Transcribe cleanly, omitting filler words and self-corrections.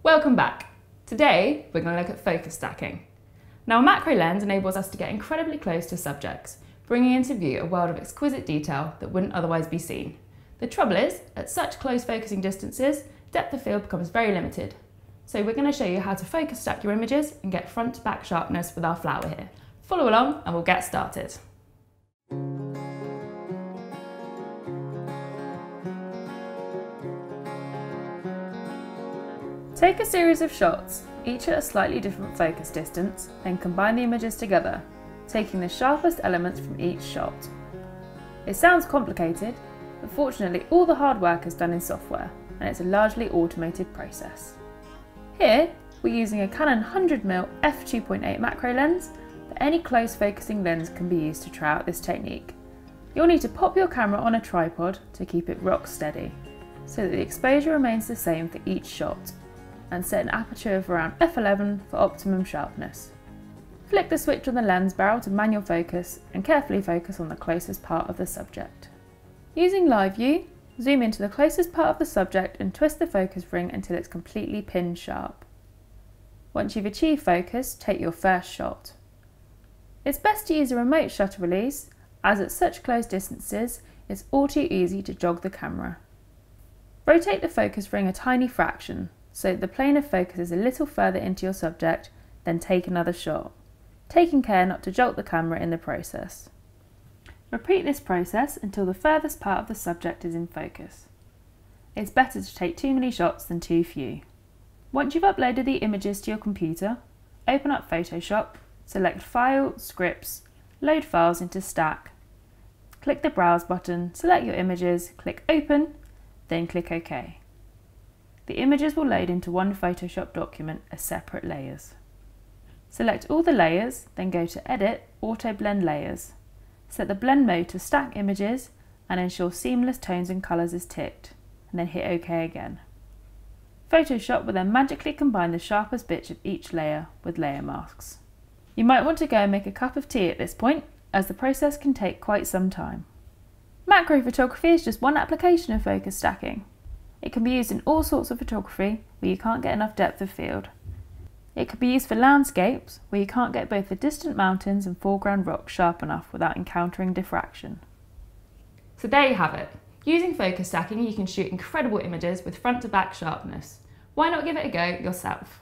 Welcome back. Today we're going to look at focus stacking. Now a macro lens enables us to get incredibly close to subjects, bringing into view a world of exquisite detail that wouldn't otherwise be seen. The trouble is, at such close focusing distances, depth of field becomes very limited. So we're going to show you how to focus stack your images and get front to back sharpness with our flower here. Follow along and we'll get started. Take a series of shots, each at a slightly different focus distance, then combine the images together, taking the sharpest elements from each shot. It sounds complicated, but fortunately all the hard work is done in software, and it's a largely automated process. Here, we're using a Canon 100mm f2.8 macro lens, but any close focusing lens can be used to try out this technique. You'll need to pop your camera on a tripod to keep it rock steady, so that the exposure remains the same for each shot, and set an aperture of around f11 for optimum sharpness. Flick the switch on the lens barrel to manual focus and carefully focus on the closest part of the subject. Using live view, zoom into the closest part of the subject and twist the focus ring until it's completely pin sharp. Once you've achieved focus, take your first shot. It's best to use a remote shutter release, as at such close distances it's all too easy to jog the camera. Rotate the focus ring a tiny fraction, so the plane of focus is a little further into your subject, then take another shot, taking care not to jolt the camera in the process. Repeat this process until the furthest part of the subject is in focus. It's better to take too many shots than too few. Once you've uploaded the images to your computer, open up Photoshop, select File, Scripts, load files into Stack. Click the Browse button, select your images, click Open, then click OK. The images will load into one Photoshop document as separate layers. Select all the layers, then go to Edit, Auto Blend Layers. Set the blend mode to stack images and ensure seamless tones and colours is ticked, and then hit OK again. Photoshop will then magically combine the sharpest bits of each layer with layer masks. You might want to go and make a cup of tea at this point, as the process can take quite some time. Macro photography is just one application of focus stacking. It can be used in all sorts of photography where you can't get enough depth of field. It could be used for landscapes where you can't get both the distant mountains and foreground rocks sharp enough without encountering diffraction. So there you have it. Using focus stacking you can shoot incredible images with front to back sharpness. Why not give it a go yourself?